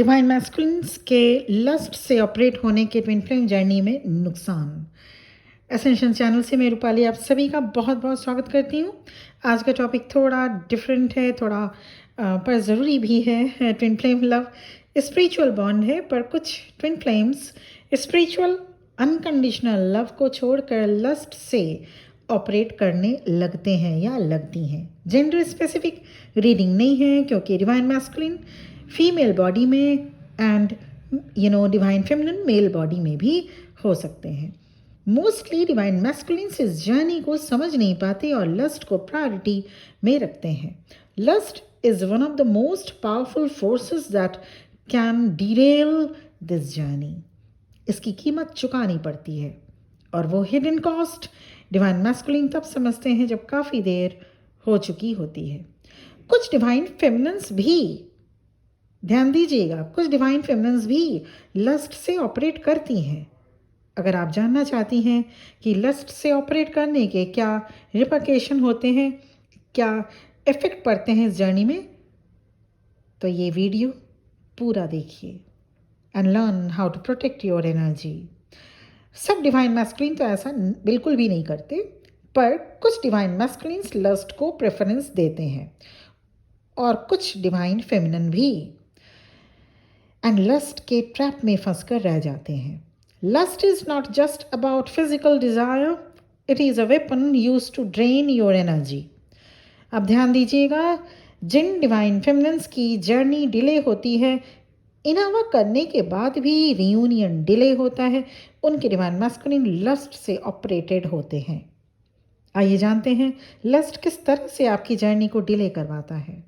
Divine masculines के lust से operate होने के ट्विन फ्लेम जर्नी में नुकसान। एसेंशियल चैनल से मैं रूपाली आप सभी का बहुत बहुत स्वागत करती हूँ। आज का टॉपिक थोड़ा डिफरेंट है, थोड़ा पर ज़रूरी भी है। Twin flame love spiritual bond है, पर कुछ twin flames spiritual unconditional love को छोड़कर लस्ट से ऑपरेट करने लगते हैं या लगती हैं। जेंडर स्पेसिफिक रीडिंग नहीं है, क्योंकि डिवाइन मैस्कुलिन फीमेल बॉडी में and divine feminine male body में भी हो सकते हैं। मोस्टली डिवाइन मैस्कुलिन्स इस जर्नी को समझ नहीं पाते और लस्ट को प्रायोरिटी में रखते हैं। Lust is one of the most powerful forces that can derail this journey. इसकी कीमत चुकानी पड़ती है, और वो हिडन कॉस्ट डिवाइन मैस्कुलिन तब समझते हैं जब काफ़ी देर हो चुकी होती है। कुछ डिवाइन फेमिनिन्स भी, ध्यान दीजिएगा, कुछ डिवाइन फेमिनिन्स भी लस्ट से ऑपरेट करती हैं। अगर आप जानना चाहती हैं कि लस्ट से ऑपरेट करने के क्या रिपरकेशन होते हैं, क्या इफ़ेक्ट पड़ते हैं इस जर्नी में, तो ये वीडियो पूरा देखिए and learn how to protect your energy. सब डिवाइन मैस्कुलिन तो ऐसा बिल्कुल भी नहीं करते, पर कुछ डिवाइन मैस्कुलिन्स लस्ट को प्रेफरेंस देते हैं और कुछ डिवाइन फेमिनिन भी एंड लस्ट के ट्रैप में फंसकर रह जाते हैं। Lust is not just about physical desire, it is a weapon use to drain your energy. अब ध्यान दीजिएगा, जिन डिवाइन फेमिनिन्स की जर्नी डिले होती है, इनावा करने के बाद भी रियूनियन डिले होता है, उनके डिवाइन मैस्कुलिन लस्ट से ऑपरेटेड होते हैं। आइए जानते हैं लस्ट किस तरह से आपकी जर्नी को डिले करवाता है।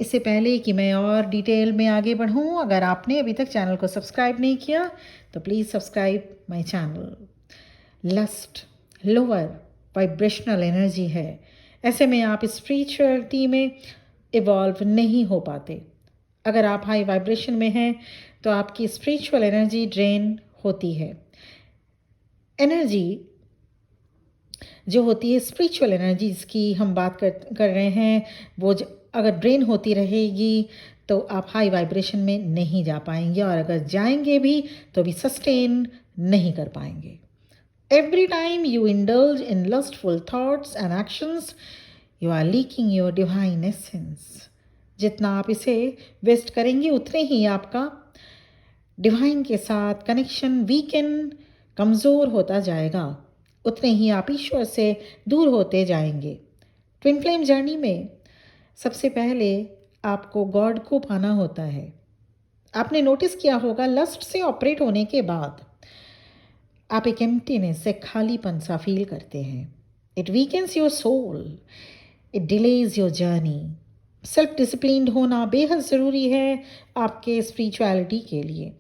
इससे पहले कि मैं और डिटेल में आगे बढ़ूं, अगर आपने अभी तक चैनल को सब्सक्राइब नहीं किया तो please subscribe my channel. Lust lower vibrational energy है, ऐसे में आप स्पिरिचुअलिटी में इवॉल्व नहीं हो पाते। अगर आप हाई वाइब्रेशन में हैं तो आपकी स्पिरिचुअल एनर्जी ड्रेन होती है। एनर्जी जो होती है, स्पिरिचुअल एनर्जी जिसकी हम बात कर रहे हैं, वो अगर ड्रेन होती रहेगी तो आप हाई वाइब्रेशन में नहीं जा पाएंगे, और अगर जाएंगे भी तो भी सस्टेन नहीं कर पाएंगे। Every time you indulge in lustful thoughts and actions, you are leaking your divine essence. जितना आप इसे वेस्ट करेंगे, उतने ही आपका डिवाइन के साथ कनेक्शन वीकेंड कमज़ोर होता जाएगा, उतने ही आप ईश्वर से दूर होते जाएंगे। ट्विन फ्लेम जर्नी में सबसे पहले आपको गॉड को पाना होता है। आपने नोटिस किया होगा, लस्ट से ऑपरेट होने के बाद आप एक एम्प्टीनेस, एक खालीपन सा फील करते हैं। It weakens your soul, it delays your journey. Self disciplined होना बेहद ज़रूरी है आपके स्पिरिचुअलिटी के लिए।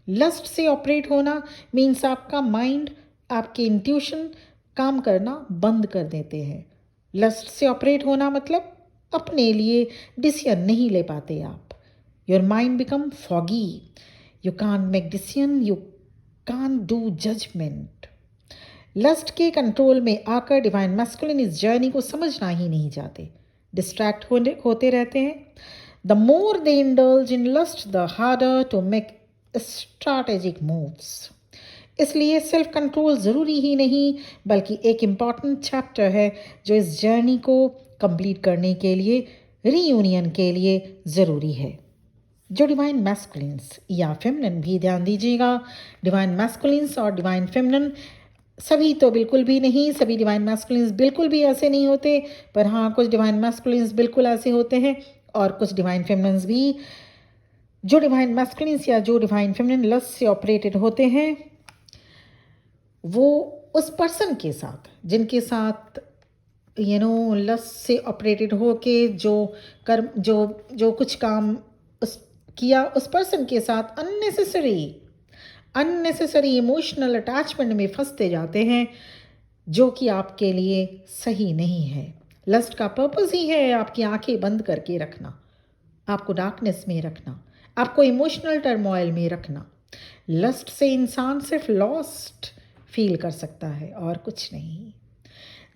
लस्ट से ऑपरेट होना मीन्स आपका माइंड, आपके इंट्यूशन काम करना बंद कर देते हैं। लस्ट से ऑपरेट होना मतलब अपने लिए डिसीजन नहीं ले पाते आप। Your mind become foggy, you can't make decision, you can't do judgement. Lust के कंट्रोल में आकर डिवाइन मैस्कुलिन इस जर्नी को समझना ही नहीं चाहते, डिस्ट्रैक्ट होते रहते हैं। The more they indulge in lust, the harder to make strategic moves. इसलिए सेल्फ कंट्रोल ज़रूरी ही नहीं, बल्कि एक इम्पॉर्टेंट चैप्टर है जो इस जर्नी को कंप्लीट करने के लिए, रीयूनियन के लिए ज़रूरी है। जो डिवाइन मैस्कुलिन्स या फेमिनिन भी, ध्यान दीजिएगा, डिवाइन मैस्कुलिन्स और डिवाइन फेमिनिन सभी तो बिल्कुल भी नहीं, सभी डिवाइन मैस्कुलिन्स बिल्कुल भी ऐसे नहीं होते, पर हाँ, कुछ डिवाइन मैस्कुलिन्स बिल्कुल ऐसे होते हैं, और कुछ डिवाइन फेमिनिन्स भी। जो डिवाइन मैस्कुलिन्स या जो डिवाइन फेमिनिन लस्ट से ऑपरेटेड होते हैं, वो उस पर्सन के साथ, जिनके साथ लस्ट से ऑपरेटेड हो के जो कर्म, जो कुछ काम किया, उस पर्सन के साथ अननेसेसरी इमोशनल अटैचमेंट में फंसते जाते हैं, जो कि आपके लिए सही नहीं है। लस्ट का पर्पस ही है आपकी आंखें बंद करके रखना, आपको डार्कनेस में रखना, आपको इमोशनल टर्मोइल में रखना। लस्ट से इंसान सिर्फ लॉस्ट फील कर सकता है और कुछ नहीं।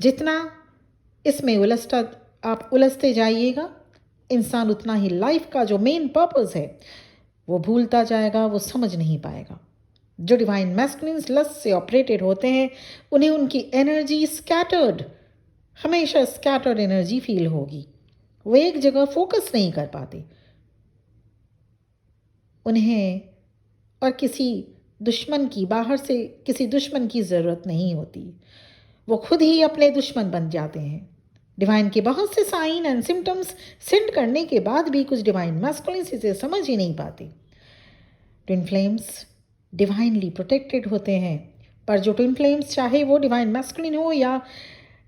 जितना इसमें आप उलझते जाइएगा, इंसान उतना ही लाइफ का जो मेन पर्पस है वो भूलता जाएगा, वो समझ नहीं पाएगा। जो डिवाइन मैस्कुलिन्स लस्ट से ऑपरेटेड होते हैं उन्हें उनकी एनर्जी स्कैटर्ड, हमेशा स्कैटर्ड एनर्जी फील होगी। वो एक जगह फोकस नहीं कर पाते। उन्हें और किसी दुश्मन की, बाहर से किसी दुश्मन की ज़रूरत नहीं होती। वो खुद ही अपने दुश्मन बन जाते हैं। डिवाइन के बहुत से साइन एंड सिम्टम्स सेंड करने के बाद भी कुछ डिवाइन मैस्कुलिन्स इसे समझ ही नहीं पाते। ट्विन फ्लेम्स डिवाइनली प्रोटेक्टेड होते हैं, पर जो ट्विन फ्लेम्स चाहे वो डिवाइन मैस्कुलिन हो या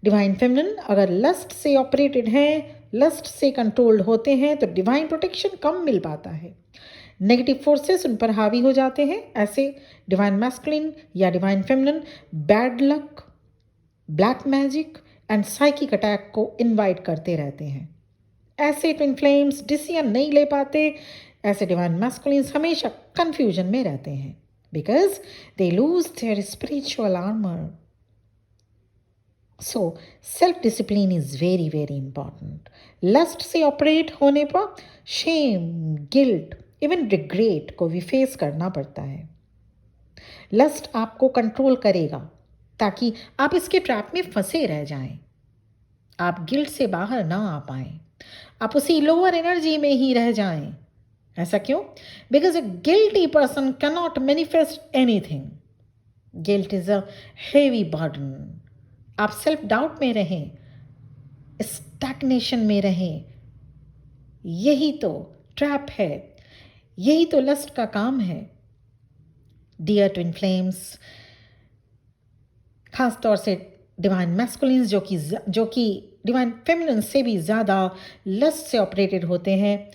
डिवाइन फेमिनिन, अगर लस्ट से ऑपरेटेड हैं, लस्ट से कंट्रोल्ड होते हैं तो डिवाइन प्रोटेक्शन कम मिल पाता है। नेगेटिव फोर्सेस उन पर हावी हो जाते हैं। ऐसे डिवाइन मैस्कुलिन या divine feminine bad luck, black magic and psychic attack को इनवाइट करते रहते हैं। ऐसे ट्विन फ्लेम्स डिसीजन नहीं ले पाते। ऐसे डिवाइन मैस्कुलिन्स हमेशा कंफ्यूजन में रहते हैं because they lose their spiritual armour. So self discipline is very very important. Lust से ऑपरेट होने पर शेम, गिल्ट, इवन रिग्रेट को भी फेस करना पड़ता है। लस्ट आपको कंट्रोल करेगा ताकि आप इसके ट्रैप में फंसे रह जाएं। आप गिल्ट से बाहर ना आ पाएं, आप उसी लोअर एनर्जी में ही रह जाएं। ऐसा क्यों? Because a guilty person can not manifest anything. Guilt is a heavy burden. आप सेल्फ डाउट में रहें, स्टैग्नेशन में रहें। यही तो ट्रैप है, यही तो लस्ट का काम है। डियर ट्विन फ्लेम्स, खास तौर से डिवाइन मैस्कुलिन्स जो कि डिवाइन फेमिनिन से भी ज़्यादा लस्ट से ऑपरेटेड होते हैं,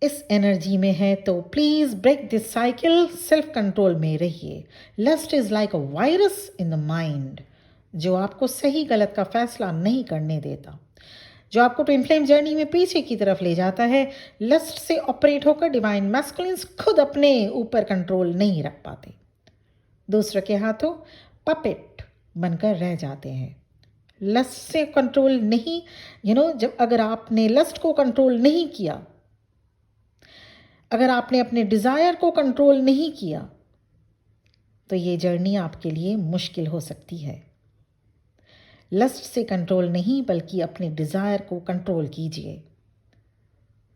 इस एनर्जी में है तो please break this cycle. Self control में रहिए। Lust is like a virus in the mind जो आपको सही गलत का फैसला नहीं करने देता, जो आपको ट्विन फ्लेम जर्नी में पीछे की तरफ ले जाता है। लस्ट से ऑपरेट होकर डिवाइन मैस्कुलिन्स खुद अपने ऊपर कंट्रोल नहीं रख पाते, दूसरों के हाथों पपेट बनकर रह जाते हैं। लस्ट से कंट्रोल नहीं, जब अगर आपने लस्ट को कंट्रोल नहीं किया, अगर आपने अपने डिज़ायर को कंट्रोल नहीं किया, तो ये जर्नी आपके लिए मुश्किल हो सकती है। लस्ट से कंट्रोल नहीं बल्कि अपने डिज़ायर को कंट्रोल कीजिए।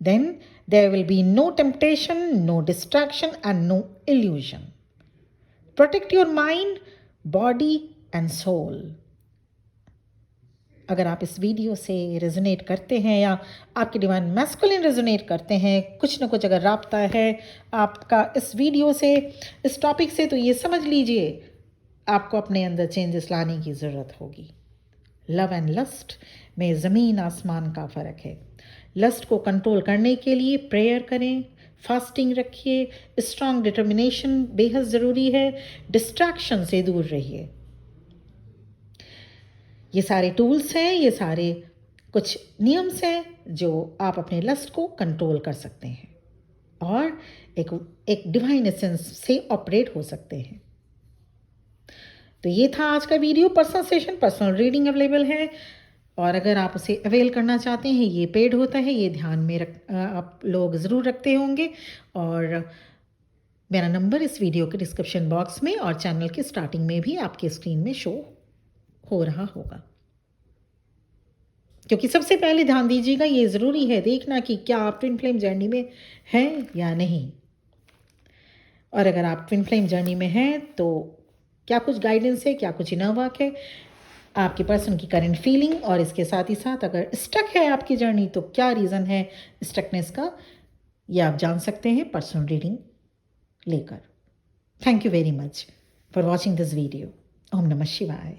Then there will be no temptation, no distraction and no illusion. Protect your mind, body and soul. अगर आप इस वीडियो से रेजोनेट करते हैं या आपके डिवाइन मैस्कुलिन रेजोनेट करते हैं, कुछ ना कुछ अगर राब्ता है आपका इस वीडियो से, इस टॉपिक से, तो ये समझ लीजिए आपको अपने अंदर चेंजेस लाने की ज़रूरत होगी। लव एंड लस्ट में ज़मीन आसमान का फ़र्क है। लस्ट को कंट्रोल करने के लिए प्रेयर करें, फास्टिंग रखिए, स्ट्रॉन्ग डिटर्मिनेशन बेहद ज़रूरी है, डिस्ट्रैक्शन से दूर रहिए। ये सारे टूल्स हैं, ये सारे कुछ नियम्स हैं जो आप अपने लस्ट को कंट्रोल कर सकते हैं और एक डिवाइन एसेंस से ऑपरेट हो सकते हैं। तो ये था आज का video. Personal session, personal reading available है और अगर आप उसे अवेल करना चाहते हैं, ये पेड होता है, ये ध्यान में आप लोग ज़रूर रखते होंगे। और मेरा नंबर इस वीडियो के डिस्क्रिप्शन बॉक्स में और चैनल के स्टार्टिंग में भी आपके स्क्रीन में शो हो रहा होगा। क्योंकि सबसे पहले ध्यान दीजिएगा, ये ज़रूरी है देखना कि क्या आप ट्विन फ्लेम जर्नी में हैं या नहीं। और अगर आप ट्विन फ्लेम जर्नी में हैं तो क्या कुछ गाइडेंस है, क्या कुछ इनर वर्क है, आपके पर्सन की करंट फीलिंग, और इसके साथ ही साथ अगर स्टक है आपकी जर्नी तो क्या रीज़न है स्टकनेस का, ये आप जान सकते हैं पर्सनल रीडिंग लेकर। Thank you very much for watching this video. ओम नमः शिवाय।